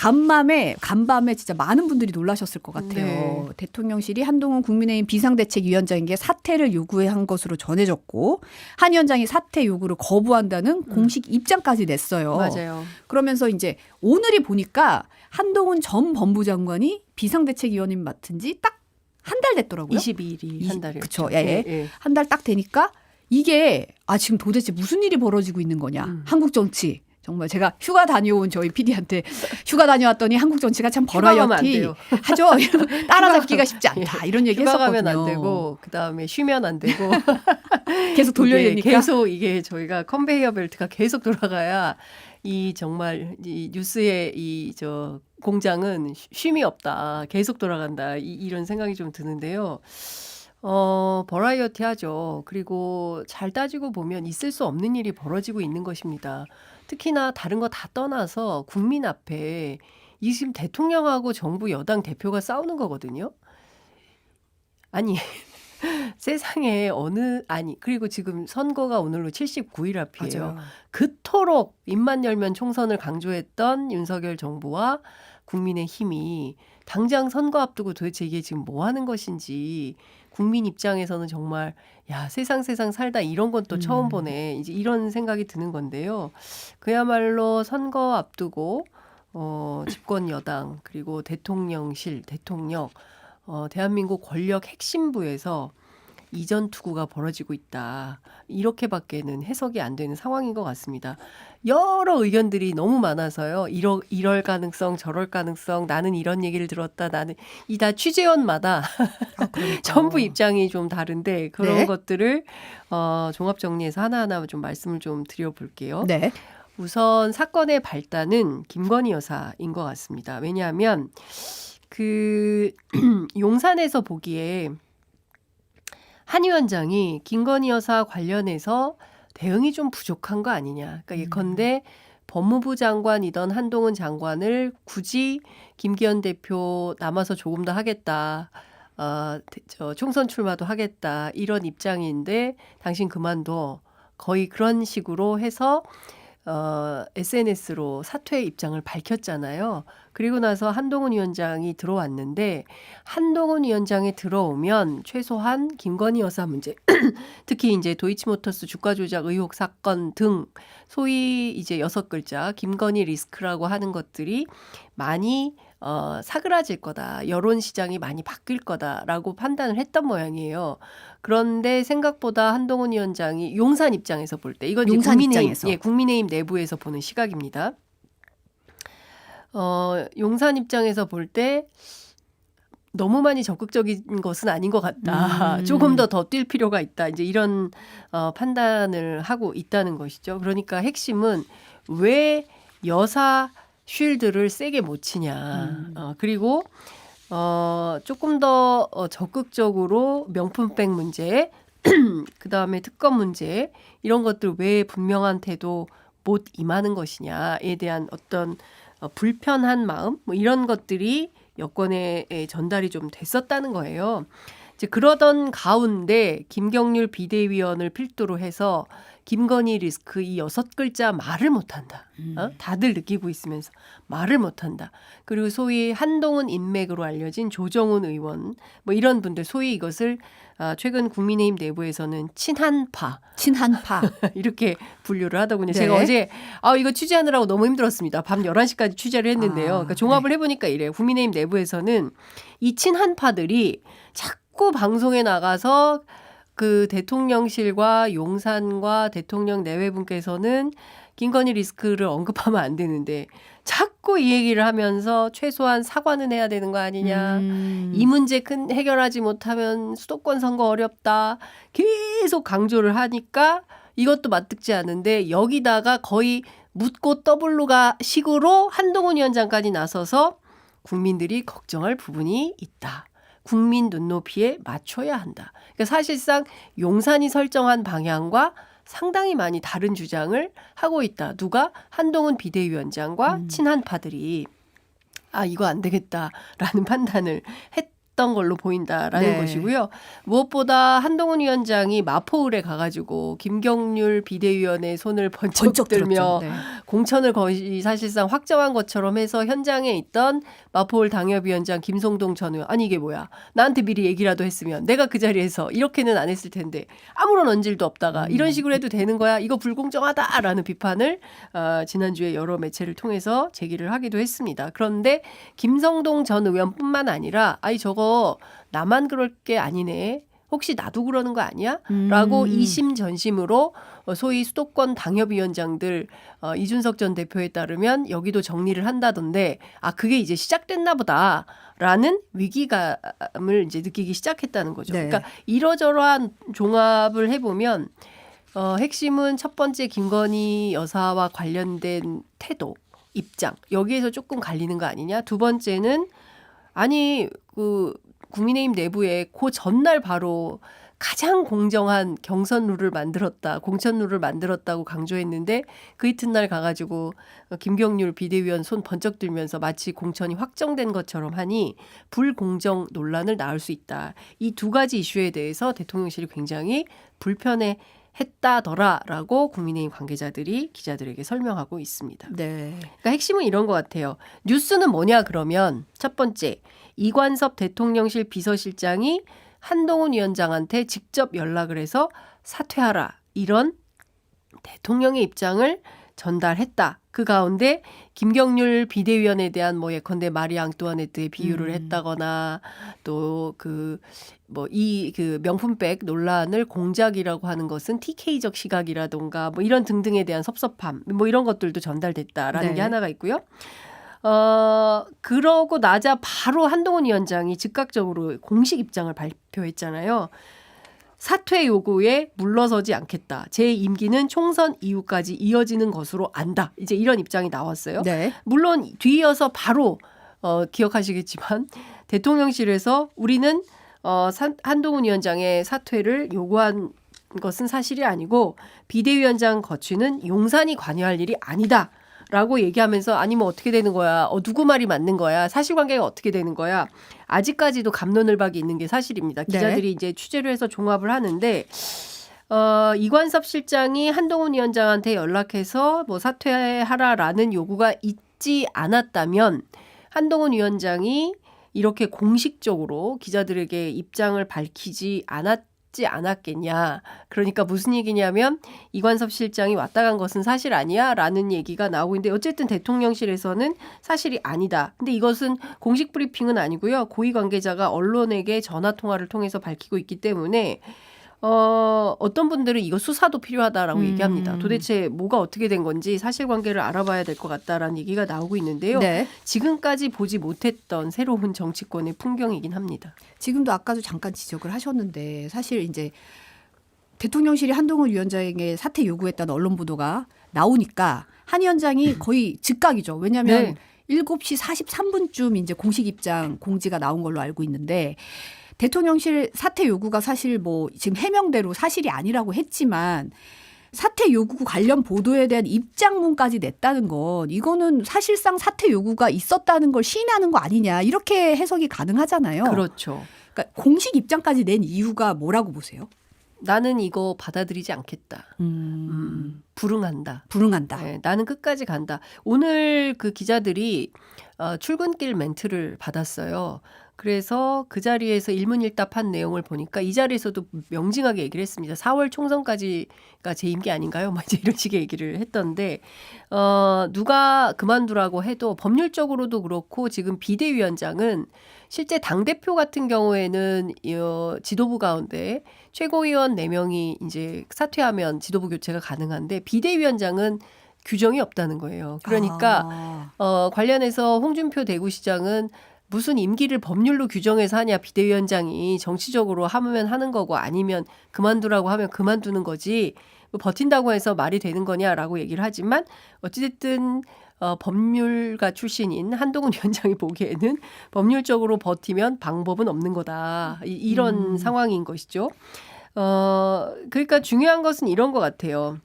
간밤에 진짜 많은 분들이 놀라셨을 것 같아요. 네. 대통령실이 한동훈 국민의힘 비상대책위원장에게 사퇴를 요구한 것으로 전해졌고 한 위원장이 사퇴 요구를 거부한다는 공식 입장까지 냈어요. 맞아요. 그러면서 이제 오늘이 보니까 한동훈 전 법무장관이 비상대책위원님 맡은 지 딱 한 달 됐더라고요. 22일이 한 달이요. 그쵸. 예. 한 달 딱 되니까 이게 지금 도대체 무슨 일이 벌어지고 있는 거냐. 한국 정치. 정말 제가 휴가 다녀온 저희 PD한테 휴가 다녀왔더니 한국 정치가 참 버라이어티 하죠. 따라잡기가 쉽지 않다. 이런 얘기 휴가 했었거든요. 가면 안 되고 그다음에 쉬면 안 되고 계속 돌려야 되니까. 계속 이게 저희가 컨베이어 벨트가 계속 돌아가야 이 정말 이 뉴스의 이 저 공장은 쉼이 없다. 계속 돌아간다. 이런 생각이 좀 드는데요. 버라이어티 하죠. 그리고 잘 따지고 보면 있을 수 없는 일이 벌어지고 있는 것입니다. 특히나 다른 거 다 떠나서 국민 앞에 이 지금 대통령하고 정부 여당 대표가 싸우는 거거든요. 아니 세상에 그리고 지금 선거가 오늘로 79일 앞이에요. 맞아요. 그토록 입만 열면 총선을 강조했던 윤석열 정부와 국민의힘이 당장 선거 앞두고 도대체 이게 지금 뭐 하는 것인지 국민 입장에서는 정말 세상 살다 이런 건 또 처음 보네. 이제 이런 생각이 드는 건데요. 그야말로 선거 앞두고 집권 여당 그리고 대통령실, 대통령 대한민국 권력 핵심부에서 이전 투구가 벌어지고 있다. 이렇게밖에는 해석이 안 되는 상황인 것 같습니다. 여러 의견들이 너무 많아서요. 이럴 가능성, 저럴 가능성, 나는 이런 얘기를 들었다. 나는 이 다 취재원마다 전부 입장이 좀 다른데 그런 네. 것들을 종합 정리해서 하나하나 좀 말씀을 좀 드려볼게요. 네. 우선 사건의 발단은 김건희 여사인 것 같습니다. 왜냐하면 용산에서 보기에 한 위원장이 김건희 여사 관련해서 대응이 좀 부족한 거 아니냐. 그러니까 예컨대 법무부 장관이던 한동훈 장관을 굳이 김기현 대표 남아서 조금 더 하겠다. 총선 출마도 하겠다. 이런 입장인데 당신 그만둬. 거의 그런 식으로 해서 SNS로 사퇴 입장을 밝혔잖아요. 그리고 나서 한동훈 위원장이 들어왔는데 한동훈 위원장이 들어오면 최소한 김건희 여사 문제, 특히 이제 도이치모터스 주가 조작 의혹 사건 등 소위 이제 6글자 김건희 리스크라고 하는 것들이 많이 사그라질 거다. 여론 시장이 많이 바뀔 거다라고 판단을 했던 모양이에요. 그런데 생각보다 한동훈 위원장이 용산 입장에서 볼 때 이건 용산 입장에서. 국민의힘 내부에서 보는 시각입니다. 용산 입장에서 볼 때 너무 많이 적극적인 것은 아닌 것 같다. 조금 더 뛸 필요가 있다. 이제 이런 판단을 하고 있다는 것이죠. 그러니까 핵심은 왜 여사 쉴드를 세게 못 치냐. 그리고 조금 더 적극적으로 명품백 문제, 그다음에 특검 문제 이런 것들 왜 분명한 태도 못 임하는 것이냐에 대한 어떤 불편한 마음 뭐 이런 것들이 여권에 전달이 좀 됐었다는 거예요. 이제 그러던 가운데 김경률 비대위원을 필두로 해서 김건희 리스크 이 6글자 말을 못한다. 다들 느끼고 있으면서 말을 못한다. 그리고 소위 한동훈 인맥으로 알려진 조정훈 의원 뭐 이런 분들 소위 이것을 최근 국민의힘 내부에서는 친한파 이렇게 분류를 하더군요. 네. 제가 어제 이거 취재하느라고 너무 힘들었습니다. 밤 11시까지 취재를 했는데요. 그러니까 종합을 해보니까 이래요. 국민의힘 내부에서는 이 친한파들이 자꾸 방송에 나가서 그 대통령실과 용산과 대통령 내외분께서는 김건희 리스크를 언급하면 안 되는데 자꾸 이 얘기를 하면서 최소한 사과는 해야 되는 거 아니냐. 이 문제 해결하지 못하면 수도권 선거 어렵다. 계속 강조를 하니까 이것도 맞듣지 않은데 여기다가 거의 묻고 떠블로가 식으로 한동훈 위원장까지 나서서 국민들이 걱정할 부분이 있다. 국민 눈높이에 맞춰야 한다. 그러니까 사실상 용산이 설정한 방향과 상당히 많이 다른 주장을 하고 있다. 누가? 한동훈 비대위원장과 친한파들이 이거 안 되겠다라는 판단을 했던 걸로 보인다라는 네. 것이고요. 무엇보다 한동훈 위원장이 마포을에 가가지고 김경률 비대위원의 손을 번쩍 들며 들었죠. 네. 공천을 거의 사실상 확정한 것처럼 해서 현장에 있던 마포을 당협위원장 김성동 전 의원, 아니 이게 뭐야, 나한테 미리 얘기라도 했으면 내가 그 자리에서 이렇게는 안 했을 텐데 아무런 언질도 없다가 이런 식으로 해도 되는 거야, 이거 불공정하다라는 비판을 지난주에 여러 매체를 통해서 제기를 하기도 했습니다. 그런데 김성동 전 의원뿐만 아니라 아이 저거 나만 그럴 게 아니네, 혹시 나도 그러는 거 아니야? 라고 이심전심으로 소위 수도권 당협위원장들 이준석 전 대표에 따르면 여기도 정리를 한다던데, 아 그게 이제 시작됐나 보다라는 위기감을 이제 느끼기 시작했다는 거죠. 네. 그러니까 이러저러한 종합을 해보면 핵심은 첫 번째 김건희 여사와 관련된 태도, 입장, 여기에서 조금 갈리는 거 아니냐. 두 번째는 아니 그 국민의힘 내부에 그 전날 바로 가장 공정한 경선 룰을 만들었다, 공천 룰을 만들었다고 강조했는데 그 이튿날 가가지고 김경률 비대위원 손 번쩍 들면서 마치 공천이 확정된 것처럼 하니 불공정 논란을 낳을 수 있다. 이 두 가지 이슈에 대해서 대통령실이 굉장히 불편해 했다더라라고 국민의힘 관계자들이 기자들에게 설명하고 있습니다. 네. 그러니까 핵심은 이런 것 같아요. 뉴스는 뭐냐 그러면 첫 번째, 이관섭 대통령실 비서실장이 한동훈 위원장한테 직접 연락을 해서 사퇴하라, 이런 대통령의 입장을 전달했다. 그 가운데 김경률 비대위원에 대한 뭐 예컨대 마리 앙뚜아네트의 비유를 했다거나 또 그 뭐 이 그 명품백 논란을 공작이라고 하는 것은 TK적 시각이라던가 뭐 이런 등등에 대한 섭섭함, 뭐 이런 것들도 전달됐다라는 네. 게 하나가 있고요. 그러고 나자 바로 한동훈 위원장이 즉각적으로 공식 입장을 발표했잖아요. 사퇴 요구에 물러서지 않겠다. 제 임기는 총선 이후까지 이어지는 것으로 안다. 이제 이런 입장이 나왔어요. 네. 물론 뒤이어서 바로 기억하시겠지만 대통령실에서 우리는 한동훈 위원장의 사퇴를 요구한 것은 사실이 아니고 비대위원장 거취는 용산이 관여할 일이 아니다. 라고 얘기하면서 아니 뭐 어떻게 되는 거야? 누구 말이 맞는 거야? 사실관계가 어떻게 되는 거야? 아직까지도 갑론을박이 있는 게 사실입니다. 기자들이 이제 취재를 해서 종합을 하는데 이관섭 실장이 한동훈 위원장한테 연락해서 뭐 사퇴하라라는 요구가 있지 않았다면 한동훈 위원장이 이렇게 공식적으로 기자들에게 입장을 밝히지 않았겠냐. 그러니까 무슨 얘기냐면 이관섭 실장이 왔다 간 것은 사실 아니야 라는 얘기가 나오고 있는데 어쨌든 대통령실에서는 사실이 아니다. 근데 이것은 공식 브리핑은 아니고요. 고위 관계자가 언론에게 전화 통화를 통해서 밝히고 있기 때문에 어떤 분들은 이거 수사도 필요하다라고 얘기합니다. 도대체 뭐가 어떻게 된 건지 사실관계를 알아봐야 될 것 같다라는 얘기가 나오고 있는데요. 네. 지금까지 보지 못했던 새로운 정치권의 풍경이긴 합니다. 지금도 아까도 잠깐 지적을 하셨는데 사실 이제 대통령실이 한동훈 위원장에게 사퇴 요구했다는 언론 보도가 나오니까 한 위원장이 거의 즉각이죠. 왜냐하면 네. 7시 43분쯤 이제 공식 입장 공지가 나온 걸로 알고 있는데 대통령실 사퇴 요구가 사실 뭐 지금 해명대로 사실이 아니라고 했지만 사퇴 요구 관련 보도에 대한 입장문까지 냈다는 건 이거는 사실상 사퇴 요구가 있었다는 걸 시인하는 거 아니냐 이렇게 해석이 가능하잖아요. 그렇죠. 그러니까 공식 입장까지 낸 이유가 뭐라고 보세요? 나는 이거 받아들이지 않겠다. 불응한다. 불응한다. 네, 나는 끝까지 간다. 오늘 그 기자들이 출근길 멘트를 받았어요. 그래서 그 자리에서 일문일답한 내용을 보니까 이 자리에서도 명징하게 얘기를 했습니다. 4월 총선까지가 제 임기 아닌가요? 막 이제 이런 식의 얘기를 했던데 누가 그만두라고 해도 법률적으로도 그렇고 지금 비대위원장은 실제 당대표 같은 경우에는 지도부 가운데 최고위원 4명이 이제 사퇴하면 지도부 교체가 가능한데 비대위원장은 규정이 없다는 거예요. 그러니까 관련해서 홍준표 대구시장은 무슨 임기를 법률로 규정해서 하냐, 비대위원장이 정치적으로 하면 하는 거고 아니면 그만두라고 하면 그만두는 거지 뭐 버틴다고 해서 말이 되는 거냐라고 얘기를 하지만 어찌됐든 법률가 출신인 한동훈 위원장이 보기에는 법률적으로 버티면 방법은 없는 거다. 이런 상황인 것이죠. 그러니까 중요한 것은 이런 것 같아요.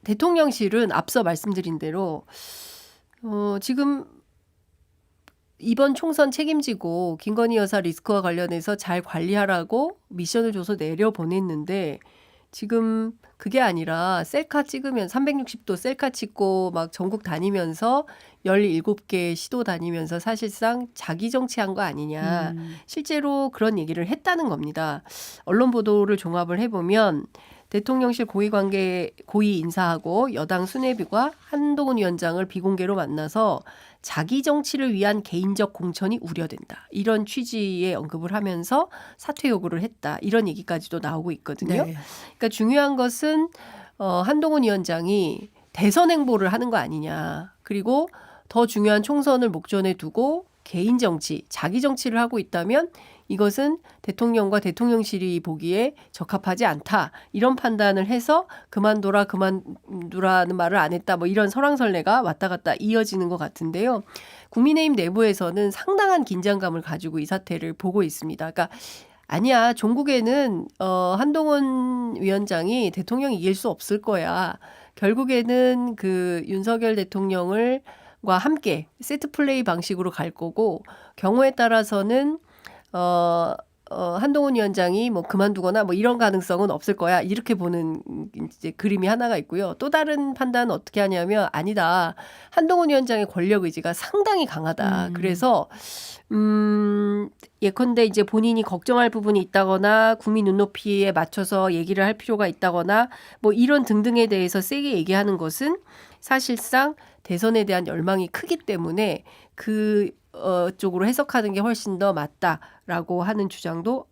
대통령실은 앞서 말씀드린 대로 지금 이번 총선 책임지고 김건희 여사 리스크와 관련해서 잘 관리하라고 미션을 줘서 내려보냈는데 지금 그게 아니라 셀카 찍으면 360도 셀카 찍고 막 전국 다니면서 17개 시도 다니면서 사실상 자기 정치한 거 아니냐. 실제로 그런 얘기를 했다는 겁니다. 언론 보도를 종합을 해보면 대통령실 고위 인사하고 여당 수뇌부가 한동훈 위원장을 비공개로 만나서 자기 정치를 위한 개인적 공천이 우려된다. 이런 취지의 언급을 하면서 사퇴 요구를 했다. 이런 얘기까지도 나오고 있거든요. 네. 그러니까 중요한 것은 한동훈 위원장이 대선 행보를 하는 거 아니냐. 그리고 더 중요한 총선을 목전에 두고 개인 정치, 자기 정치를 하고 있다면 이것은 대통령과 대통령실이 보기에 적합하지 않다. 이런 판단을 해서 그만두라는 말을 안 했다. 뭐 이런 설왕설래가 왔다 갔다 이어지는 것 같은데요. 국민의힘 내부에서는 상당한 긴장감을 가지고 이 사태를 보고 있습니다. 그러니까 아니야. 종국에는 한동훈 위원장이 대통령 이길 수 없을 거야. 결국에는 그 윤석열 대통령을 과 함께 세트 플레이 방식으로 갈 거고 경우에 따라서는 한동훈 위원장이 뭐 그만두거나 뭐 이런 가능성은 없을 거야. 이렇게 보는 이제 그림이 하나가 있고요. 또 다른 판단은 어떻게 하냐면 아니다. 한동훈 위원장의 권력 의지가 상당히 강하다. 그래서 예컨대 이제 본인이 걱정할 부분이 있다거나 국민 눈높이에 맞춰서 얘기를 할 필요가 있다거나 뭐 이런 등등에 대해서 세게 얘기하는 것은 사실상 대선에 대한 열망이 크기 때문에 그 쪽으로 해석하는 게 훨씬 더 맞다라고 하는 주장도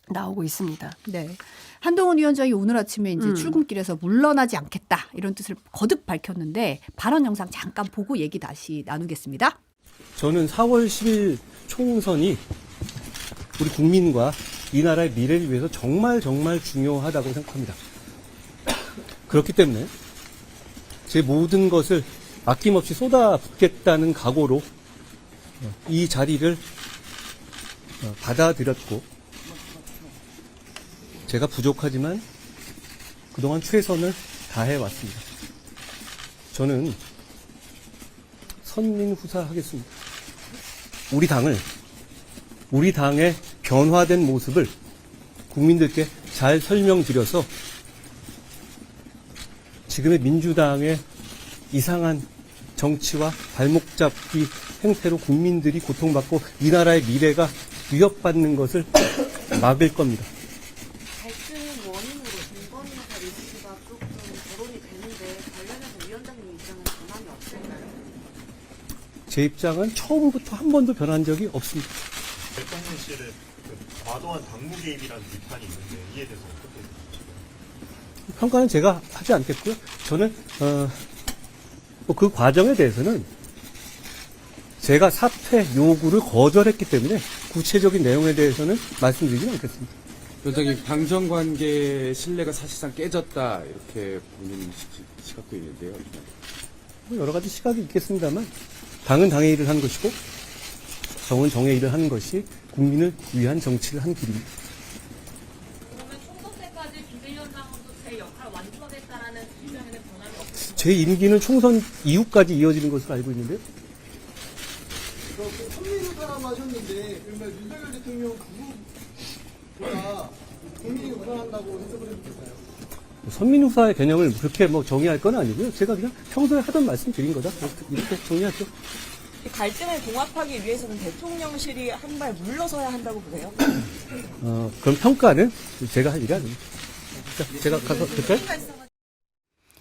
나오고 있습니다. 네. 한동훈 위원장이 오늘 아침에 이제 출근길에서 물러나지 않겠다 이런 뜻을 거듭 밝혔는데 발언 영상 잠깐 보고 얘기 다시 나누겠습니다. 저는 4월 10일 총선이 우리 국민과 이 나라의 미래를 위해서 정말 중요하다고 생각합니다. 그렇기 때문에 제 모든 것을 아낌없이 쏟아붓겠다는 각오로 이 자리를 받아들였고 제가 부족하지만 그동안 최선을 다해왔습니다. 저는 선민후사하겠습니다. 우리 당의 변화된 모습을 국민들께 잘 설명드려서 지금의 민주당의 이상한 정치와 발목 잡기 행태로 국민들이 고통받고 이 나라의 미래가 위협받는 것을 막을 겁니다. 갈등 원인으로 김건희 여사 리스크가 조금 거론이 되는데 관련해서 위원장님 입장은 변함이 없을까요? 제 입장은 처음부터 한 번도 변한 적이 없습니다. 대통령실의 과도한 당무 개입이라는 비판이 있는데 이에 대해서 어떻게 생각하십니까? 평가는 제가 하지 않겠고요. 저는 그 과정에 대해서는 제가 사퇴 요구를 거절했기 때문에 구체적인 내용에 대해서는 말씀드리지는 않겠습니다. 위원장님, 당정 관계 신뢰가 사실상 깨졌다 이렇게 본인 시각도 있는데요. 뭐 여러 가지 시각이 있겠습니다만 당은 당의 일을 하는 것이고 정은 정의 일을 하는 것이 국민을 위한 정치를 한 길입니다. 그러면 총선 때까지 비대위원장으로서 제 역할 완수하겠다라는 입장에는 변함이 없을까요? 제 임기는 총선 이후까지 이어지는 것으로 알고 있는데요. 선민후사라고 하셨는데 그러면 윤석열 대통령 그거보다 국민이 우선한다고 해석을 해도 될까요? 선민후사의 개념을 그렇게 정의할 건 아니고요. 제가 그냥 평소에 하던 말씀 드린 거다. 이렇게 정리하죠. 갈등을 봉합하기 위해서는 대통령실이 한 발 물러서야 한다고 보세요? 그럼 평가는 제가 할 일이 아닙니다. 자, 제가 가서 될까요?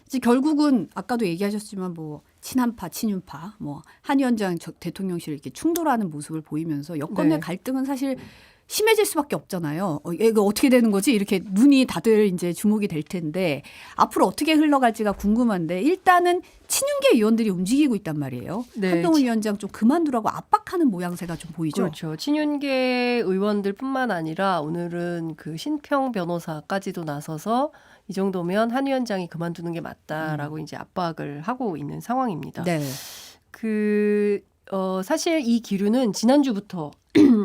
이제 결국은 아까도 얘기하셨지만 뭐 친한파, 친윤파, 뭐 한 위원장 대통령실 이렇게 충돌하는 모습을 보이면서 여권 내 네. 갈등은 사실 심해질 수밖에 없잖아요. 이거 어떻게 되는 거지? 이렇게 눈이 다들 이제 주목이 될 텐데 앞으로 어떻게 흘러갈지가 궁금한데 일단은 친윤계 의원들이 움직이고 있단 말이에요. 네. 한동훈 위원장 좀 그만두라고 압박하는 모양새가 좀 보이죠. 그렇죠. 친윤계 의원들뿐만 아니라 오늘은 그 신평 변호사까지도 나서서 이 정도면 한 위원장이 그만두는 게 맞다라고 이제 압박을 하고 있는 상황입니다. 네. 사실 이 기류는 지난주부터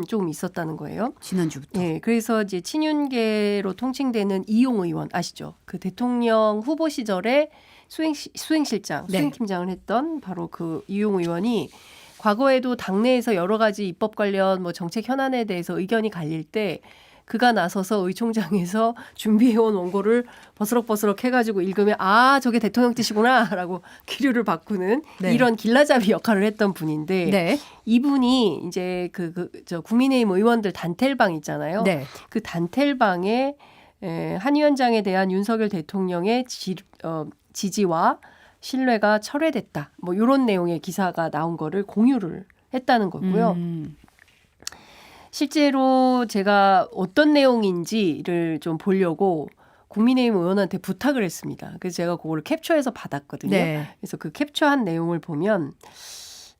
좀 있었다는 거예요. 지난주부터. 네, 그래서 이제 친윤계로 통칭되는 이용 의원 아시죠? 그 대통령 후보 시절에 수행실장, 네. 수행팀장을 했던 바로 그 이용 의원이 과거에도 당내에서 여러 가지 입법 관련 뭐 정책 현안에 대해서 의견이 갈릴 때 그가 나서서 의총장에서 준비해온 원고를 버스럭버스럭 해가지고 읽으면 아 저게 대통령 뜻이구나라고 기류를 바꾸는 네. 이런 길라잡이 역할을 했던 분인데 네. 이분이 이제 저 국민의힘 의원들 단텔방 있잖아요. 네. 그 단텔방에 한 위원장에 대한 윤석열 대통령의 지지와 신뢰가 철회됐다. 뭐 이런 내용의 기사가 나온 거를 공유를 했다는 거고요. 실제로 제가 어떤 내용인지를 좀 보려고 국민의힘 의원한테 부탁을 했습니다. 그래서 제가 그거를 캡처해서 받았거든요. 네. 그래서 그 캡처한 내용을 보면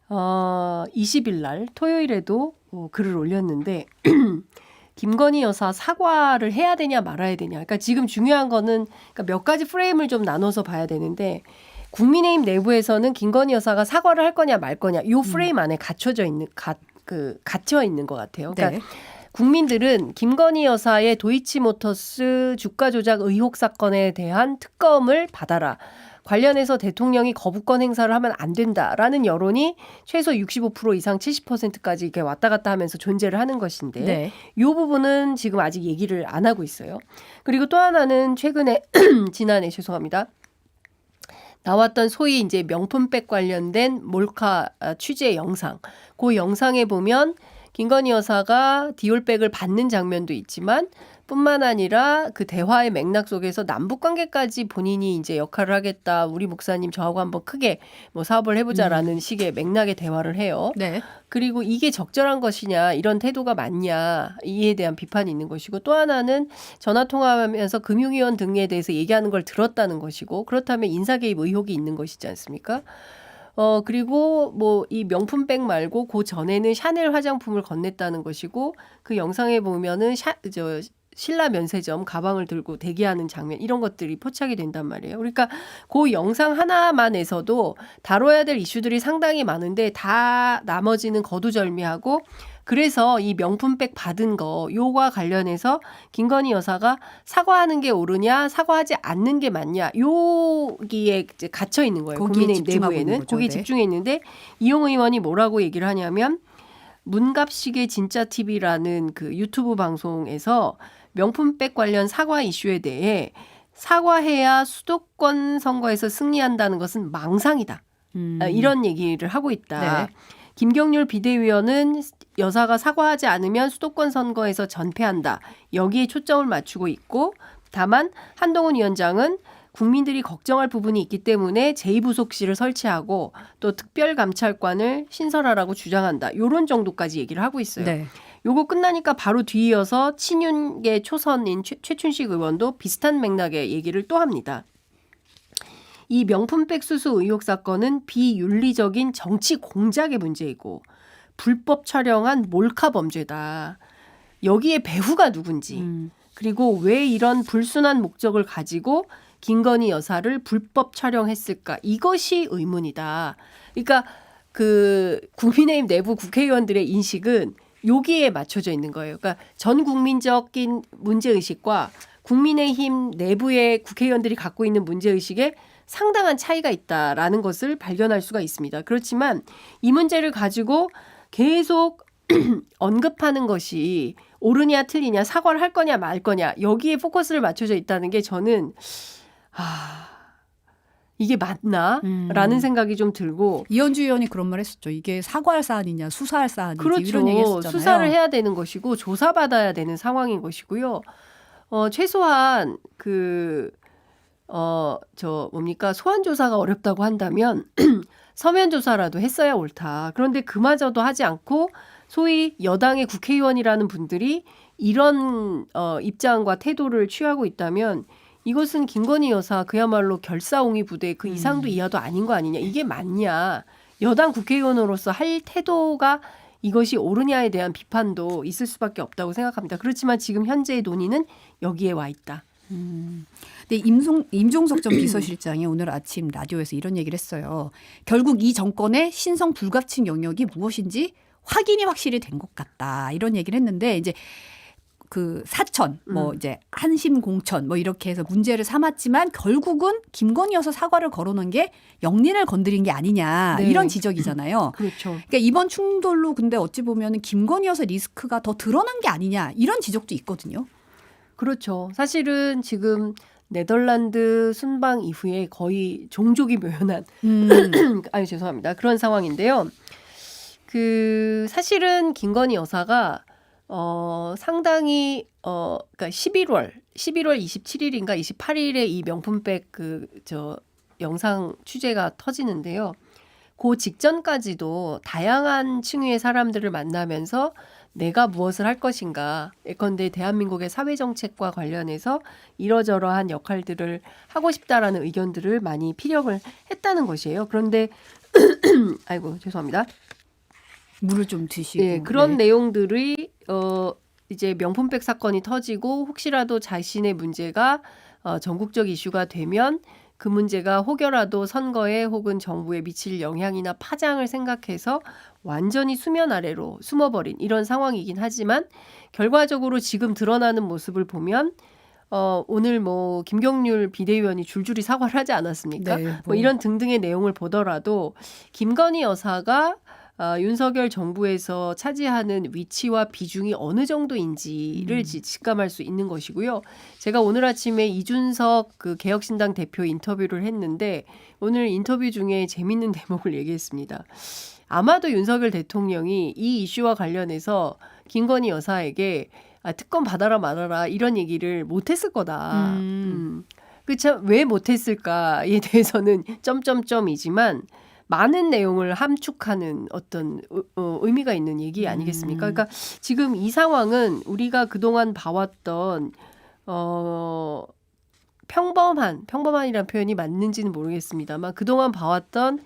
20일 날 토요일에도 글을 올렸는데 김건희 여사 사과를 해야 되냐 말아야 되냐. 그러니까 지금 중요한 거는 그러니까 몇 가지 프레임을 좀 나눠서 봐야 되는데 국민의힘 내부에서는 김건희 여사가 사과를 할 거냐 말 거냐 이 프레임 안에 갇혀 있는 것 같아요. 그러니까 네. 국민들은 김건희 여사의 도이치모터스 주가 조작 의혹 사건에 대한 특검을 받아라. 관련해서 대통령이 거부권 행사를 하면 안 된다라는 여론이 최소 65% 이상 70%까지 이렇게 왔다 갔다 하면서 존재를 하는 것인데 네. 이 부분은 지금 아직 얘기를 안 하고 있어요. 그리고 또 하나는 최근에 지난해 죄송합니다. 나왔던 소위 이제 명품백 관련된 몰카 취재 영상. 그 영상에 보면 김건희 여사가 디올백을 받는 장면도 있지만 뿐만 아니라 그 대화의 맥락 속에서 남북 관계까지 본인이 이제 역할을 하겠다. 우리 목사님 저하고 한번 크게 뭐 사업을 해보자라는 식의 맥락의 대화를 해요. 네. 그리고 이게 적절한 것이냐, 이런 태도가 맞냐, 이에 대한 비판이 있는 것이고 또 하나는 전화 통화하면서 금융위원 등에 대해서 얘기하는 걸 들었다는 것이고 그렇다면 인사 개입 의혹이 있는 것이지 않습니까? 그리고 뭐 이 명품백 말고 그 전에는 샤넬 화장품을 건넸다는 것이고 그 영상에 보면은 신라 면세점 가방을 들고 대기하는 장면 이런 것들이 포착이 된단 말이에요. 그러니까 그 영상 하나만에서도 다뤄야 될 이슈들이 상당히 많은데 다 나머지는 거두절미하고 그래서 이 명품백 받은 거 요과 관련해서 김건희 여사가 사과하는 게 옳으냐 사과하지 않는 게 맞냐 여기에 이제 갇혀 있는 거예요. 거기에 국민의힘 집중하고 있는 내부에는 거죠. 거기에 네. 집중해 있는데 이용 의원이 뭐라고 얘기를 하냐면 문갑식의 진짜 TV라는 그 유튜브 방송에서 명품백 관련 사과 이슈에 대해 사과해야 수도권 선거에서 승리한다는 것은 망상이다. 이런 얘기를 하고 있다. 네. 김경률 비대위원은 여사가 사과하지 않으면 수도권 선거에서 전패한다. 여기에 초점을 맞추고 있고 다만 한동훈 위원장은 국민들이 걱정할 부분이 있기 때문에 제2부속실을 설치하고 또 특별감찰관을 신설하라고 주장한다. 이런 정도까지 얘기를 하고 있어요. 네. 요거 끝나니까 바로 뒤이어서 친윤계 초선인 최춘식 의원도 비슷한 맥락의 얘기를 또 합니다. 이 명품백 수수 의혹 사건은 비윤리적인 정치 공작의 문제이고 불법 촬영한 몰카 범죄다. 여기에 배후가 누군지 그리고 왜 이런 불순한 목적을 가지고 김건희 여사를 불법 촬영했을까? 이것이 의문이다. 그러니까 그 국민의힘 내부 국회의원들의 인식은 여기에 맞춰져 있는 거예요. 그러니까 전 국민적인 문제의식과 국민의힘 내부의 국회의원들이 갖고 있는 문제의식에 상당한 차이가 있다라는 것을 발견할 수가 있습니다. 그렇지만 이 문제를 가지고 계속 언급하는 것이 옳으냐 틀리냐 사과를 할 거냐 말 거냐 여기에 포커스를 맞춰져 있다는 게 저는 이게 맞나? 라는 생각이 좀 들고 이현주 의원이 그런 말 했었죠. 이게 사과할 사안이냐 수사할 사안이지 그렇죠. 이런 얘기 했었잖아요. 수사를 해야 되는 것이고 조사받아야 되는 상황인 것이고요. 최소한 소환 조사가 어렵다고 한다면 서면 조사라도 했어야 옳다. 그런데 그마저도 하지 않고 소위 여당의 국회의원이라는 분들이 이런 입장과 태도를 취하고 있다면 이것은 김건희 여사 그야말로 결사옹위 부대 그 이상도 이하도 아닌 거 아니냐. 이게 맞냐. 여당 국회의원으로서 할 태도가 이것이 옳으냐에 대한 비판도 있을 수밖에 없다고 생각합니다. 그렇지만 지금 현재의 논의는 여기에 와 있다. 근데 임종석 전 비서실장이 오늘 아침 라디오에서 이런 얘기를 했어요. 결국 이 정권의 신성 불가침 영역이 무엇인지 확인이 확실히 된 것 같다. 이런 얘기를 했는데 이제 그 사천, 뭐 이제 한심 공천 뭐 이렇게 해서 문제를 삼았지만 결국은 김건희 여사 사과를 거론한 게 영린을 건드린 게 아니냐 네. 이런 지적이잖아요. 그렇죠. 그러니까 이번 충돌로 근데 어찌 보면 김건희 여사 리스크가 더 드러난 게 아니냐 이런 지적도 있거든요. 그렇죠. 사실은 지금 네덜란드 순방 이후에 거의 종족이 묘연한 아유 죄송합니다. 그런 상황인데요. 그 사실은 김건희 여사가 상당히 그러니까 11월 27일인가 28일에 이 명품백 영상 취재가 터지는데요. 그 직전까지도 다양한 층위의 사람들을 만나면서 내가 무엇을 할 것인가, 예컨대 대한민국의 사회정책과 관련해서 이러저러한 역할들을 하고 싶다라는 의견들을 많이 피력을 했다는 것이에요. 그런데 아이고 죄송합니다. 물을 좀 드시고. 예, 그런 네. 내용들이 이제 명품백 사건이 터지고 혹시라도 자신의 문제가 전국적 이슈가 되면 그 문제가 혹여라도 선거에 혹은 정부에 미칠 영향이나 파장을 생각해서 완전히 수면 아래로 숨어버린 이런 상황이긴 하지만 결과적으로 지금 드러나는 모습을 보면 오늘 뭐 김경률 비대위원이 줄줄이 사과를 하지 않았습니까? 네, 뭐 이런 등등의 내용을 보더라도 김건희 여사가 윤석열 정부에서 차지하는 위치와 비중이 어느 정도인지를 직감할 수 있는 것이고요. 제가 오늘 아침에 이준석 그 개혁신당 대표 인터뷰를 했는데 오늘 인터뷰 중에 재밌는 대목을 얘기했습니다. 아마도 윤석열 대통령이 이 이슈와 관련해서 김건희 여사에게 특검 받아라 말아라 이런 얘기를 못했을 거다. 그참 왜 못했을까에 대해서는 점점점이지만 많은 내용을 함축하는 어떤 의미가 있는 얘기 아니겠습니까? 그러니까 지금 이 상황은 우리가 그동안 봐왔던 평범한이라는 표현이 맞는지는 모르겠습니다만 그동안 봐왔던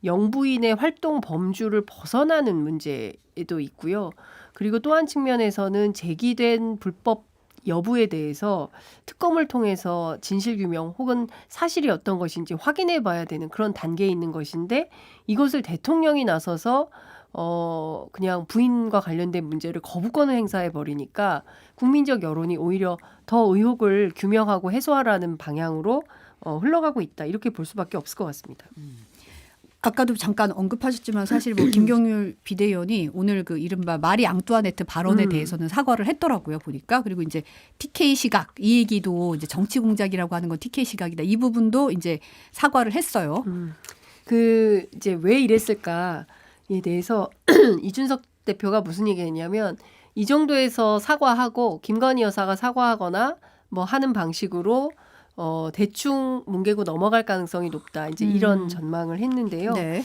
영부인의 활동 범주를 벗어나는 문제도 있고요. 그리고 또 한 측면에서는 제기된 불법 여부에 대해서 특검을 통해서 진실규명 혹은 사실이 어떤 것인지 확인해 봐야 되는 그런 단계에 있는 것인데 이것을 대통령이 나서서 그냥 부인과 관련된 문제를 거부권을 행사해 버리니까 국민적 여론이 오히려 더 의혹을 규명하고 해소하라는 방향으로 흘러가고 있다. 이렇게 볼 수밖에 없을 것 같습니다. 아까도 잠깐 언급하셨지만 사실 뭐 김경률 비대위원이 오늘 그 이른바 마리 앙뚜아네트 발언에 대해서는 사과를 했더라고요 보니까. 그리고 이제 TK 시각 이 얘기도 이제 정치 공작이라고 하는 건 TK 시각이다 이 부분도 이제 사과를 했어요. 그 이제 왜 이랬을까에 대해서 이준석 대표가 무슨 얘기했냐면 이 정도에서 사과하고 김건희 여사가 사과하거나 뭐 하는 방식으로 대충 뭉개고 넘어갈 가능성이 높다. 이제 이런 전망을 했는데요. 네.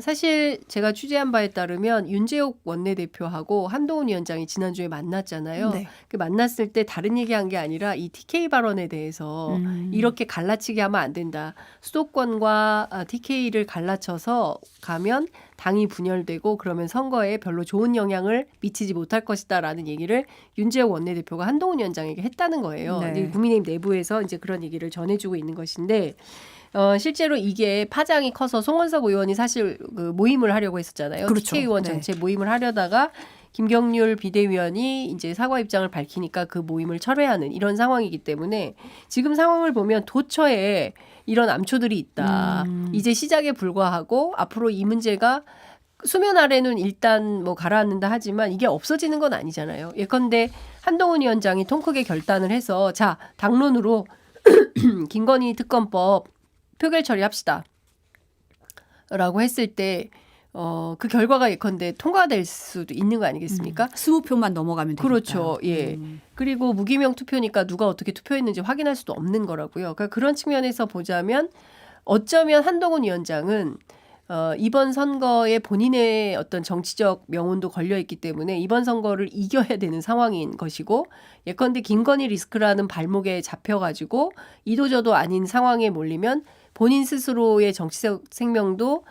사실 제가 취재한 바에 따르면 윤재옥 원내대표하고 한동훈 위원장이 지난주에 만났잖아요. 네. 그 만났을 때 다른 얘기한 게 아니라 이 TK 발언에 대해서 이렇게 갈라치기 하면 안 된다. 수도권과 TK를 갈라쳐서 가면 당이 분열되고 그러면 선거에 별로 좋은 영향을 미치지 못할 것이다라는 얘기를 윤재옥 원내대표가 한동훈 위원장에게 했다는 거예요. 네. 이제 국민의힘 내부에서 이제 그런 얘기를 전해주고 있는 것인데 실제로 이게 파장이 커서 송원석 의원이 사실 그 모임을 하려고 했었잖아요. 그렇죠. TK 의원 전체 모임을 하려다가 김경률 비대위원이 이제 사과 입장을 밝히니까 그 모임을 철회하는 이런 상황이기 때문에 지금 상황을 보면 도처에 이런 암초들이 있다. 이제 시작에 불과하고 앞으로 이 문제가 수면 아래는 일단 뭐 가라앉는다 하지만 이게 없어지는 건 아니잖아요. 예컨대 한동훈 위원장이 통 크게 결단을 해서 자 당론으로 김건희 특검법 표결 처리합시다. 라고 했을 때 그 결과가 예컨대 통과될 수도 있는 거 아니겠습니까? 20표만 넘어가면 되겠다. 그렇죠. 예. 그리고 무기명 투표니까 누가 어떻게 투표했는지 확인할 수도 없는 거라고요. 그러니까 그런 측면에서 보자면 어쩌면 한동훈 위원장은 이번 선거에 본인의 어떤 정치적 명운도 걸려 있기 때문에 이번 선거를 이겨야 되는 상황인 것이고 예컨대 김건희 리스크라는 발목에 잡혀가지고 이도저도 아닌 상황에 몰리면 본인 스스로의 정치적 생명도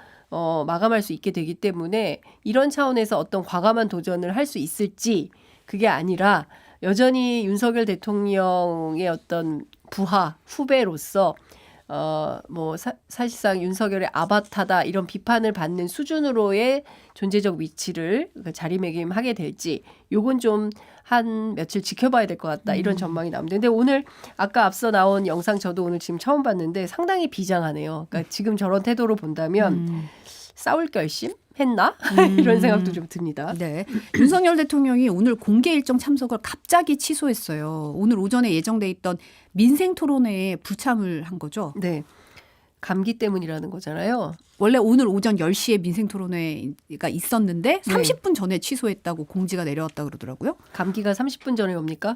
마감할 수 있게 되기 때문에 이런 차원에서 어떤 과감한 도전을 할 수 있을지 그게 아니라 여전히 윤석열 대통령의 어떤 부하 후배로서 뭐 사실상 윤석열의 아바타다 이런 비판을 받는 수준으로의 존재적 위치를 자리매김하게 될지 요건 좀 한 며칠 지켜봐야 될 것 같다 이런 전망이 나옵니다. 근데 오늘 아까 앞서 나온 영상 저도 오늘 지금 처음 봤는데 상당히 비장하네요. 그러니까 지금 저런 태도로 본다면 싸울 결심 했나 이런 생각도 좀 듭니다. 네. 윤석열 대통령이 오늘 공개 일정 참석을 갑자기 취소했어요. 오늘 오전에 예정돼 있던 민생 토론회에 불참을 한 거죠. 네. 감기 때문이라는 거잖아요. 원래 오늘 오전 10시에 민생 토론회가 있었는데 30분 전에 취소했다고 공지가 내려왔다 그러더라고요. 감기가 30분 전에 옵니까?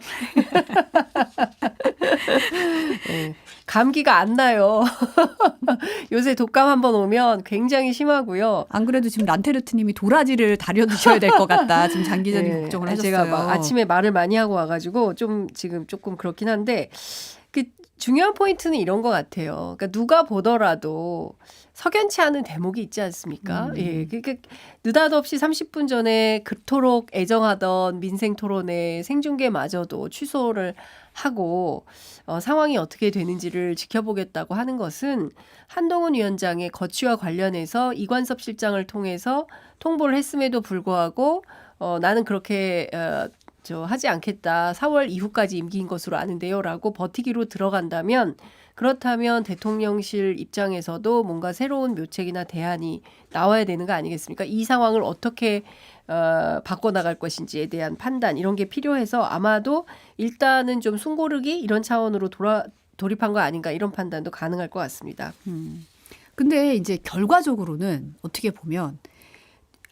네. 감기가 안 나요. 요새 독감 한번 오면 굉장히 심하고요. 안 그래도 지금 란테르트 님이 도라지를 다려 드셔야 될 것 같다. 지금 장기자님 네. 걱정을 하셨어요. 제가 막 아침에 말을 많이 하고 와가지고 좀 지금 조금 그렇긴 한데 그 중요한 포인트는 이런 것 같아요. 그러니까 누가 보더라도 석연치 않은 대목이 있지 않습니까? 예, 그러니까 느닷없이 30분 전에 그토록 애정하던 민생 토론회 생중계마저도 취소를 하고 상황이 어떻게 되는지를 지켜보겠다고 하는 것은 한동훈 위원장의 거취와 관련해서 이관섭 실장을 통해서 통보를 했음에도 불구하고 나는 그렇게 하지 않겠다. 4월 이후까지 임기인 것으로 아는데요라고 버티기로 들어간다면 그렇다면 대통령실 입장에서도 뭔가 새로운 묘책이나 대안이 나와야 되는 거 아니겠습니까? 이 상황을 어떻게 바꿔나갈 것인지에 대한 판단 이런 게 필요해서 아마도 일단은 좀 숨고르기 이런 차원으로 돌입한 거 아닌가 이런 판단도 가능할 것 같습니다. 근데 이제 결과적으로는 어떻게 보면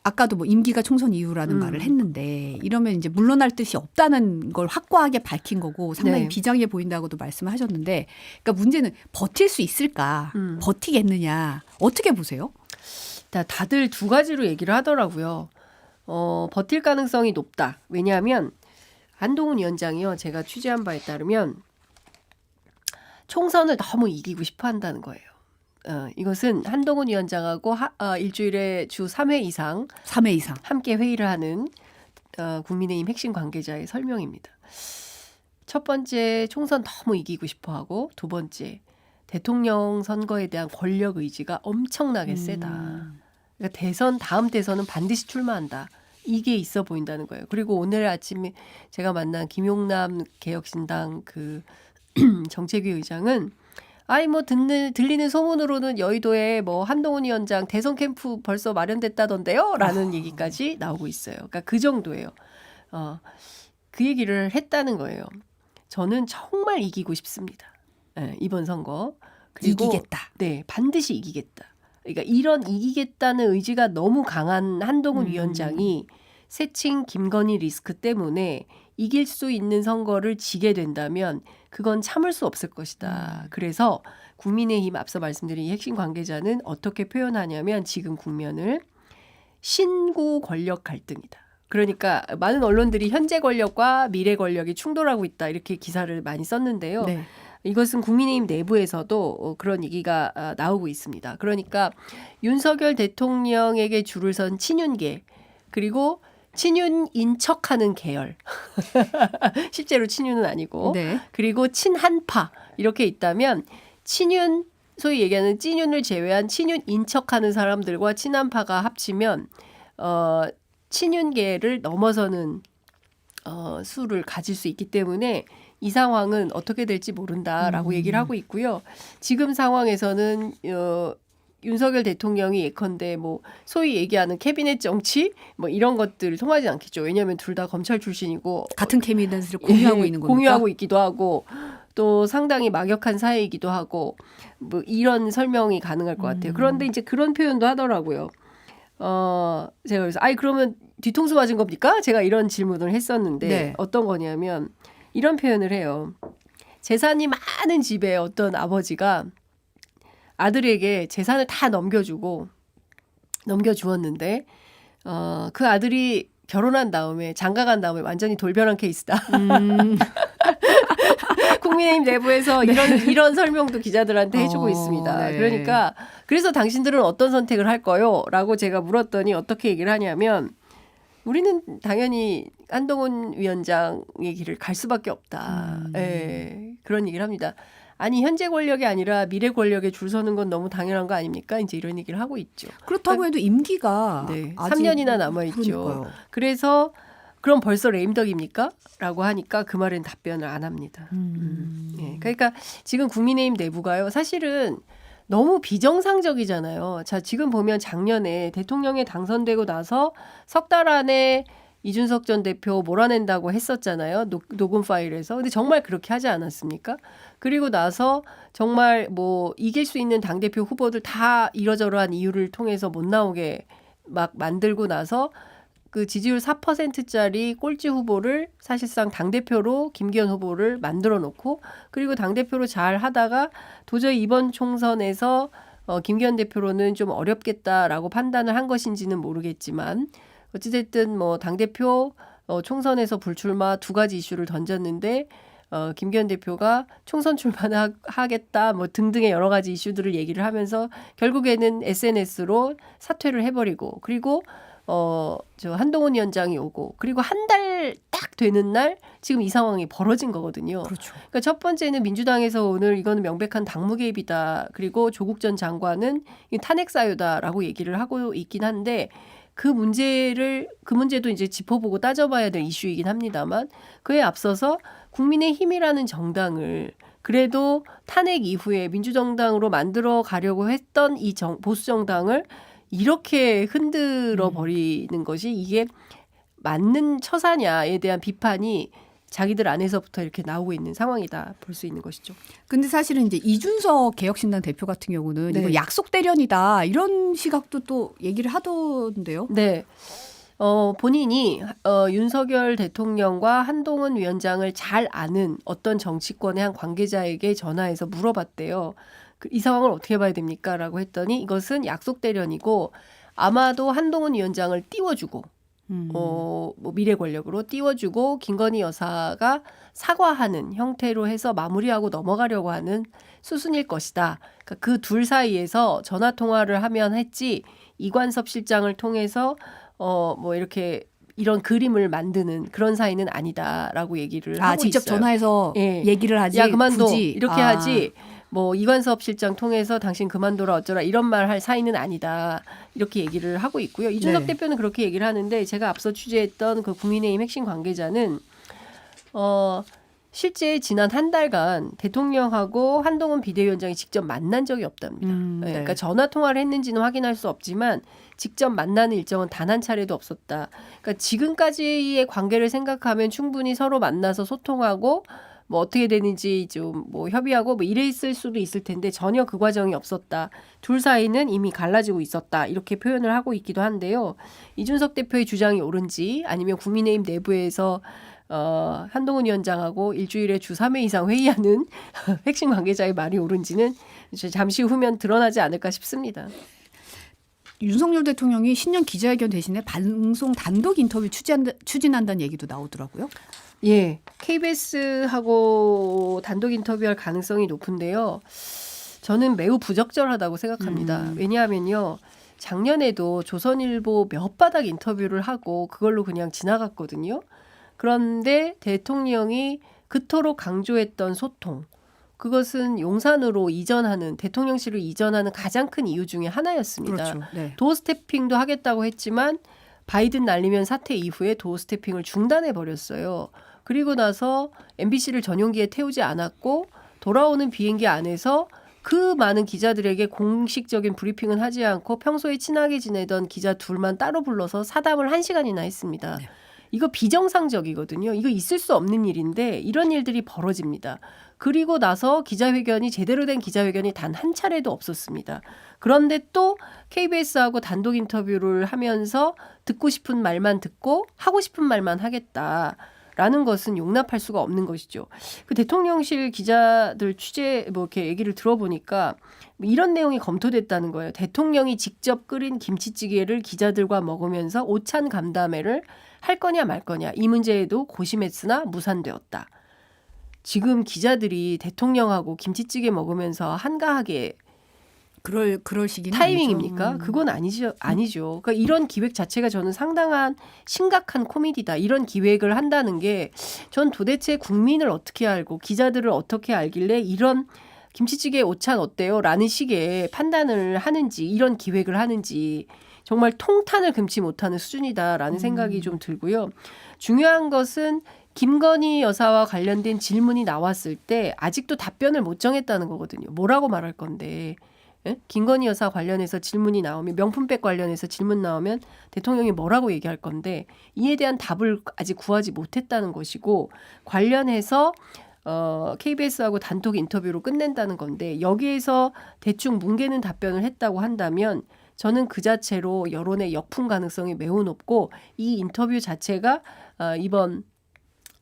아까도 뭐 임기가 총선 이후라는 말을 했는데 이러면 이제 물러날 뜻이 없다는 걸 확고하게 밝힌 거고 상당히 네. 비장해 보인다고도 말씀하셨는데 그러니까 문제는 버틸 수 있을까? 버티겠느냐? 어떻게 보세요? 다들 두 가지로 얘기를 하더라고요. 버틸 가능성이 높다. 왜냐하면 한동훈 위원장이요. 제가 취재한 바에 따르면 총선을 너무 이기고 싶어 한다는 거예요. 이것은 한동훈 위원장하고 일주일에 주 3회 이상 3회 이상 함께 회의를 하는 국민의힘 핵심 관계자의 설명입니다. 첫 번째 총선 너무 이기고 싶어하고 두 번째 대통령 선거에 대한 권력 의지가 엄청나게 세다. 그러니까 다음 대선은 반드시 출마한다. 이게 있어 보인다는 거예요. 그리고 오늘 아침에 제가 만난 김용남 개혁신당 그 정책위 의장은 들리는 소문으로는 여의도에 뭐 한동훈 위원장 대선 캠프 벌써 마련됐다던데요? 라는 얘기까지 나오고 있어요. 그러니까 그 정도예요. 그 얘기를 했다는 거예요. 저는 정말 이기고 싶습니다. 네, 이번 선거. 그리고 이기겠다. 네, 반드시 이기겠다. 그러니까 이런 이기겠다는 의지가 너무 강한 한동훈 위원장이 세칭 김건희 리스크 때문에 이길 수 있는 선거를 지게 된다면 그건 참을 수 없을 것이다. 그래서 국민의힘 앞서 말씀드린 이 핵심 관계자는 어떻게 표현하냐면 지금 국면을 신구 권력 갈등이다. 그러니까 많은 언론들이 현재 권력과 미래 권력이 충돌하고 있다. 이렇게 기사를 많이 썼는데요. 네. 이것은 국민의힘 내부에서도 그런 얘기가 나오고 있습니다. 그러니까 윤석열 대통령에게 줄을 선 친윤계 그리고 친윤인 척하는 계열 실제로 친윤은 아니고 네. 그리고 친한파 이렇게 있다면 친윤 소위 얘기하는 찐윤을 제외한 친윤인 척하는 사람들과 친한파가 합치면 친윤계를 넘어서는 수를 가질 수 있기 때문에 이 상황은 어떻게 될지 모른다라고 얘기를 하고 있고요. 지금 상황에서는 윤석열 대통령이 예컨대 뭐 소위 얘기하는 캐비넷 정치 뭐 이런 것들 통하지 않겠죠. 왜냐하면 둘 다 검찰 출신이고 같은 캐비넷을 공유하고 있는 겁니까? 공유하고 있기도 하고 또 상당히 막역한 사이이기도 하고 뭐 이런 설명이 가능할 것 같아요. 그런데 이제 그런 표현도 하더라고요. 제가 그래서 그러면 뒤통수 맞은 겁니까? 제가 이런 질문을 했었는데 네. 어떤 거냐면 이런 표현을 해요. 재산이 많은 집에 어떤 아버지가 아들에게 재산을 다 넘겨주었는데 그 아들이 결혼한 다음에 장가간 다음에 완전히 돌변한 케이스다. 국민의힘 내부에서 이런 설명도 기자들한테 해주고 있습니다. 네. 그러니까 그래서 당신들은 어떤 선택을 할 거요? 라고 제가 물었더니 어떻게 얘기를 하냐면 우리는 당연히 한동훈 위원장의 길을 갈 수밖에 없다. 예, 그런 얘기를 합니다. 아니 현재 권력이 아니라 미래 권력에 줄 서는 건 너무 당연한 거 아닙니까? 이제 이런 얘기를 하고 있죠. 그렇다고 해도 임기가 네, 아직 3년이나 남아 있죠. 그러니까요. 그래서 그럼 벌써 레임덕입니까? 라고 하니까 그 말은 답변을 안 합니다. 네, 그러니까 지금 국민의힘 내부가요. 사실은 너무 비정상적이잖아요. 자, 지금 보면 작년에 대통령에 당선되고 나서 석 달 안에 이준석 전 대표 몰아낸다고 했었잖아요. 녹음 파일에서. 근데 정말 그렇게 하지 않았습니까? 그리고 나서 정말 뭐 이길 수 있는 당대표 후보들 다 이러저러한 이유를 통해서 못 나오게 막 만들고 나서 그 지지율 4%짜리 꼴찌 후보를 사실상 당대표로 김기현 후보를 만들어 놓고 그리고 당대표로 잘 하다가 도저히 이번 총선에서 김기현 대표로는 좀 어렵겠다라고 판단을 한 것인지는 모르겠지만 어찌됐든 뭐 당대표 총선에서 불출마 두 가지 이슈를 던졌는데 김기현 대표가 총선 출마를 하겠다 뭐 등등의 여러 가지 이슈들을 얘기를 하면서 결국에는 SNS로 사퇴를 해버리고 그리고 저 한동훈 위원장이 오고 그리고 한 달 딱 되는 날 지금 이 상황이 벌어진 거거든요. 그렇죠. 그러니까 첫 번째는 민주당에서 오늘 이거는 명백한 당무 개입이다. 그리고 조국 전 장관은 탄핵 사유다라고 얘기를 하고 있긴 한데 그 문제도 이제 짚어보고 따져봐야 될 이슈이긴 합니다만 그에 앞서서 국민의힘이라는 정당을 그래도 탄핵 이후에 민주정당으로 만들어 가려고 했던 이 보수 정당을 이렇게 흔들어 버리는 것이 이게 맞는 처사냐에 대한 비판이 자기들 안에서부터 이렇게 나오고 있는 상황이다 볼 수 있는 것이죠. 근데 사실은 이제 이준석 개혁신당 대표 같은 경우는 네. 이거 약속 대련이다 이런 시각도 또 얘기를 하던데요. 네. 본인이 윤석열 대통령과 한동훈 위원장을 잘 아는 어떤 정치권의 한 관계자에게 전화해서 물어봤대요. 이 상황을 어떻게 봐야 됩니까? 라고 했더니 이것은 약속 대련이고 아마도 한동훈 위원장을 띄워주고 뭐 미래 권력으로 띄워주고 김건희 여사가 사과하는 형태로 해서 마무리하고 넘어가려고 하는 수순일 것이다. 그러니까 그 둘 사이에서 전화 통화를 하면 했지 이관섭 실장을 통해서 뭐 이렇게 이런 그림을 만드는 그런 사이는 아니다라고 얘기를 하고 직접 있어요. 전화해서 예. 얘기를 하지. 야 그만둬 굳이. 이렇게 하지. 뭐 이관섭 실장 통해서 당신 그만둬라 어쩌라 이런 말 할 사이는 아니다 이렇게 얘기를 하고 있고요. 이준석 네. 대표는 그렇게 얘기를 하는데 제가 앞서 취재했던 그 국민의힘 핵심 관계자는 실제 지난 한 달간 대통령하고 한동훈 비대위원장이 직접 만난 적이 없답니다. 네. 그러니까 전화 통화를 했는지는 확인할 수 없지만 직접 만나는 일정은 단 한 차례도 없었다. 그러니까 지금까지의 관계를 생각하면 충분히 서로 만나서 소통하고 뭐 어떻게 되는지 좀 뭐 협의하고 뭐 이래 있을 수도 있을 텐데 전혀 그 과정이 없었다. 둘 사이는 이미 갈라지고 있었다. 이렇게 표현을 하고 있기도 한데요. 이준석 대표의 주장이 옳은지 아니면 국민의힘 내부에서 한동훈 위원장하고 일주일에 주 3회 이상 회의하는 핵심 관계자의 말이 옳은지는 잠시 후면 드러나지 않을까 싶습니다. 윤석열 대통령이 신년 기자회견 대신에 방송 단독 인터뷰 추진한다는 얘기도 나오더라고요. 예, KBS하고 단독 인터뷰할 가능성이 높은데요. 저는 매우 부적절하다고 생각합니다. 왜냐하면요. 작년에도 조선일보 몇 바닥 인터뷰를 하고 그걸로 그냥 지나갔거든요. 그런데 대통령이 그토록 강조했던 소통, 그것은 용산으로 이전하는 대통령실을 이전하는 가장 큰 이유 중에 하나였습니다. 그렇죠. 네. 도어 스태핑도 하겠다고 했지만 바이든 날리면 사태 이후에 도어 스태핑을 중단해 버렸어요. 그리고 나서 MBC를 전용기에 태우지 않았고 돌아오는 비행기 안에서 그 많은 기자들에게 공식적인 브리핑은 하지 않고 평소에 친하게 지내던 기자 둘만 따로 불러서 사담을 1시간이나 했습니다. 네. 이거 비정상적이거든요. 이거 있을 수 없는 일인데 이런 일들이 벌어집니다. 그리고 나서 기자회견이 제대로 된 기자회견이 단 한 차례도 없었습니다. 그런데 또 KBS하고 단독 인터뷰를 하면서 듣고 싶은 말만 듣고 하고 싶은 말만 하겠다라는 것은 용납할 수가 없는 것이죠. 그 대통령실 기자들 취재 뭐 이렇게 얘기를 들어보니까 이런 내용이 검토됐다는 거예요. 대통령이 직접 끓인 김치찌개를 기자들과 먹으면서 오찬 간담회를 할 거냐 말 거냐 이 문제에도 고심했으나 무산되었다. 지금 기자들이 대통령하고 김치찌개 먹으면서 한가하게 그럴 시기는 타이밍입니까? 아니죠. 그건 아니죠. 그러니까 이런 기획 자체가 저는 상당한 심각한 코미디다. 이런 기획을 한다는 게 전 도대체 국민을 어떻게 알고 기자들을 어떻게 알길래 이런 김치찌개 오찬 어때요? 라는 식의 판단을 하는지 이런 기획을 하는지 정말 통탄을 금치 못하는 수준이다라는 생각이 좀 들고요. 중요한 것은 김건희 여사와 관련된 질문이 나왔을 때 아직도 답변을 못 정했다는 거거든요. 뭐라고 말할 건데. 예? 김건희 여사 관련해서 질문이 나오면 명품백 관련해서 질문 나오면 대통령이 뭐라고 얘기할 건데 이에 대한 답을 아직 구하지 못했다는 것이고 관련해서 KBS하고 단독 인터뷰로 끝낸다는 건데 여기에서 대충 뭉개는 답변을 했다고 한다면 저는 그 자체로 여론의 역풍 가능성이 매우 높고 이 인터뷰 자체가 이번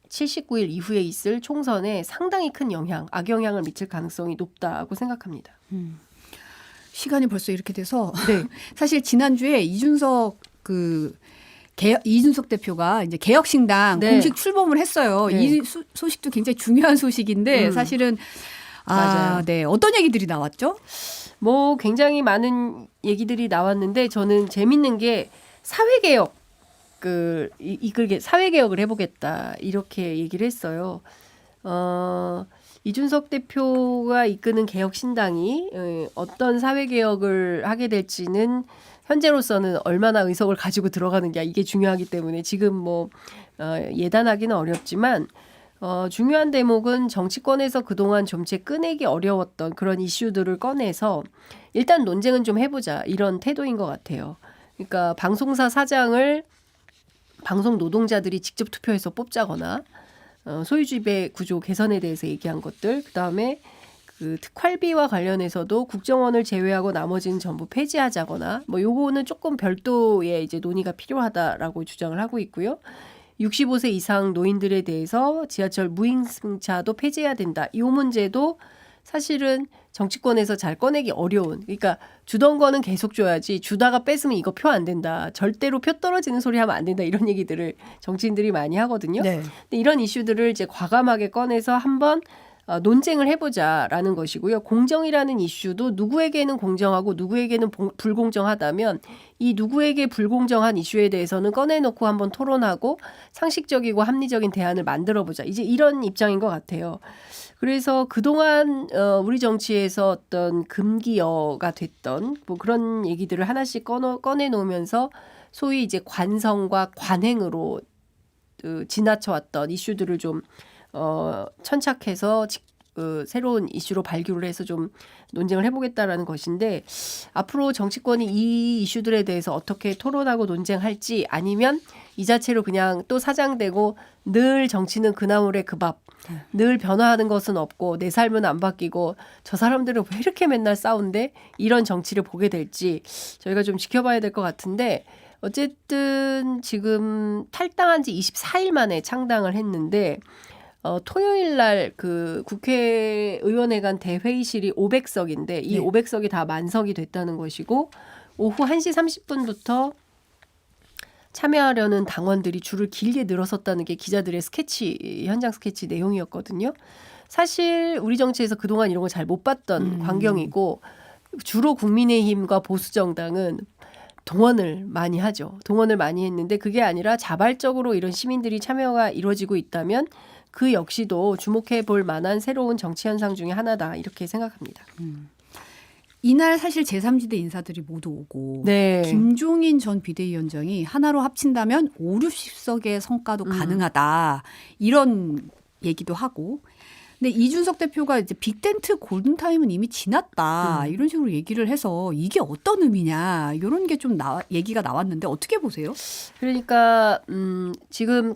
79일 이후에 있을 총선에 상당히 큰 악영향을 미칠 가능성이 높다고 생각합니다. 시간이 벌써 이렇게 돼서 네. 사실 지난주에 이준석 대표가 이제 개혁신당 네. 공식 출범을 했어요. 네. 이 소식도 굉장히 중요한 소식인데 사실은 맞아요. 네. 어떤 얘기들이 나왔죠? 뭐 굉장히 많은 얘기들이 나왔는데 저는 재밌는 게 사회개혁 사회개혁을 해보겠다 이렇게 얘기를 했어요. 이준석 대표가 이끄는 개혁신당이 어떤 사회개혁을 하게 될지는 현재로서는 얼마나 의석을 가지고 들어가느냐 이게 중요하기 때문에 지금 뭐 예단하기는 어렵지만 중요한 대목은 정치권에서 그동안 좀채 꺼내기 어려웠던 그런 이슈들을 꺼내서 일단 논쟁은 좀 해보자 이런 태도인 것 같아요. 그러니까 방송사 사장을 방송 노동자들이 직접 투표해서 뽑자거나 소유지배 구조 개선에 대해서 얘기한 것들, 그다음에 그 특활비와 관련해서도 국정원을 제외하고 나머지는 전부 폐지하자거나 뭐 요거는 조금 별도의 이제 논의가 필요하다라고 주장을 하고 있고요. 65세 이상 노인들에 대해서 지하철 무임승차도 폐지해야 된다. 이 문제도 사실은 정치권에서 잘 꺼내기 어려운. 그러니까 주던 거는 계속 줘야지 주다가 뺏으면 이거 표 안 된다. 절대로 표 떨어지는 소리 하면 안 된다. 이런 얘기들을 정치인들이 많이 하거든요. 네. 근데 이런 이슈들을 이제 과감하게 꺼내서 한번 논쟁을 해보자라는 것이고요. 공정이라는 이슈도 누구에게는 공정하고 누구에게는 불공정하다면 이 누구에게 불공정한 이슈에 대해서는 꺼내놓고 한번 토론하고 상식적이고 합리적인 대안을 만들어보자. 이제 이런 입장인 것 같아요. 그래서 그동안 우리 정치에서 어떤 금기어가 됐던 뭐 그런 얘기들을 하나씩 꺼내놓으면서 소위 이제 관성과 관행으로 지나쳐왔던 이슈들을 좀 천착해서 새로운 이슈로 발굴을 해서 좀 논쟁을 해보겠다라는 것인데 앞으로 정치권이 이 이슈들에 대해서 어떻게 토론하고 논쟁할지 아니면 이 자체로 그냥 또 사장되고 늘 정치는 그나물의 그 밥, 늘 변화하는 것은 없고 내 삶은 안 바뀌고 저 사람들은 왜 이렇게 맨날 싸운데 이런 정치를 보게 될지 저희가 좀 지켜봐야 될 것 같은데 어쨌든 지금 탈당한 지 24일 만에 창당을 했는데 토요일 날 그 국회의원회관 대회의실이 500석인데 이 500석이 다 만석이 됐다는 것이고 오후 1시 30분부터 참여하려는 당원들이 줄을 길게 늘어섰다는 게 기자들의 현장 스케치 내용이었거든요. 사실 우리 정치에서 그동안 이런 거 잘 못 봤던 광경이고 주로 국민의힘과 보수정당은 동원을 많이 하죠. 동원을 많이 했는데 그게 아니라 자발적으로 이런 시민들이 참여가 이루어지고 있다면 그 역시도 주목해 볼 만한 새로운 정치 현상 중에 하나다 이렇게 생각합니다. 이날 사실 제3지대 인사들이 모두 오고 네. 김종인 전 비대위원장이 하나로 합친다면 5, 60석의 성과도 가능하다. 이런 얘기도 하고. 근데 이준석 대표가 이제 빅텐트 골든타임은 이미 지났다. 이런 식으로 얘기를 해서 이게 어떤 의미냐. 이런 게 좀 얘기가 나왔는데 어떻게 보세요? 그러니까 지금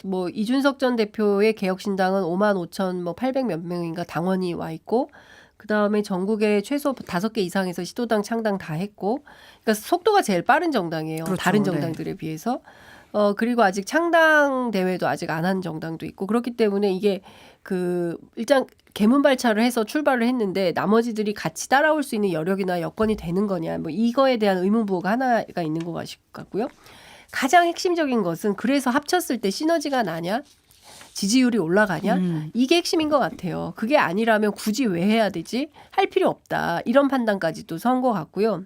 뭐 이준석 전 대표의 개혁신당은 55,800 몇 명인가 당원이 와 있고 그다음에 전국에 최소 5개 이상에서 시도당 창당 다 했고 그러니까 속도가 제일 빠른 정당이에요. 그렇죠. 다른 정당들에 비해서. 그리고 아직 창당 대회도 아직 안 한 정당도 있고 그렇기 때문에 이게 일단 개문발차를 해서 출발을 했는데 나머지들이 같이 따라올 수 있는 여력이나 여건이 되는 거냐 뭐 이거에 대한 의문부호가 하나가 있는 것 같고요. 가장 핵심적인 것은 그래서 합쳤을 때 시너지가 나냐? 지지율이 올라가냐? 음. 이게 핵심인 것 같아요. 그게 아니라면 굳이 왜 해야 되지? 할 필요 없다. 이런 판단까지도 선 것 같고요.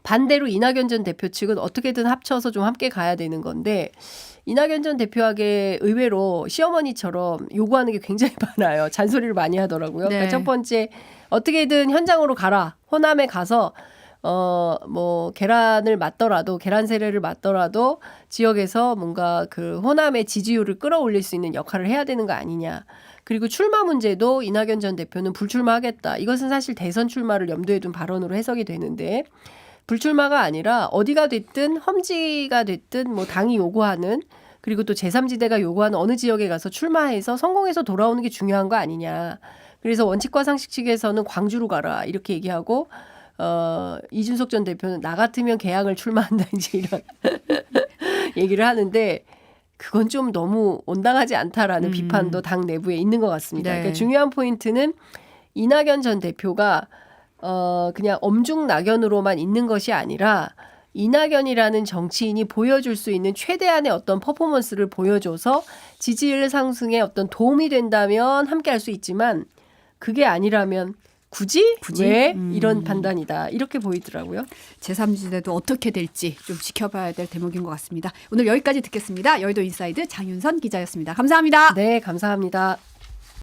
반대로 이낙연 전 대표 측은 어떻게든 합쳐서 좀 함께 가야 되는 건데 이낙연 전 대표에게 의외로 시어머니처럼 요구하는 게 굉장히 많아요. 잔소리를 많이 하더라고요. 네. 그러니까 첫 번째 어떻게든 현장으로 가라. 호남에 가서 뭐 계란을 맞더라도 계란 세례를 맞더라도 지역에서 뭔가 그 호남의 지지율을 끌어올릴 수 있는 역할을 해야 되는 거 아니냐. 그리고 출마 문제도 이낙연 전 대표는 불출마하겠다. 이것은 사실 대선 출마를 염두에 둔 발언으로 해석이 되는데 불출마가 아니라 어디가 됐든 험지가 됐든 뭐 당이 요구하는 그리고 또 제3지대가 요구하는 어느 지역에 가서 출마해서 성공해서 돌아오는 게 중요한 거 아니냐. 그래서 원칙과 상식 측에서는 광주로 가라 이렇게 얘기하고 이준석 전 대표는 나 같으면 개항을 출마한다 이제 이런 얘기를 하는데 그건 좀 너무 온당하지 않다라는 비판도 당 내부에 있는 것 같습니다. 네. 그러니까 중요한 포인트는 이낙연 전 대표가 그냥 엄중낙연으로만 있는 것이 아니라 이낙연이라는 정치인이 보여줄 수 있는 최대한의 어떤 퍼포먼스를 보여줘서 지지율 상승에 어떤 도움이 된다면 함께 할 수 있지만 그게 아니라면 굳이? 왜? 이런 판단이다. 이렇게 보이더라고요. 제3지대도 어떻게 될지 좀 지켜봐야 될 대목인 것 같습니다. 오늘 여기까지 듣겠습니다. 여의도 인사이드 장윤선 기자였습니다. 감사합니다. 네, 감사합니다.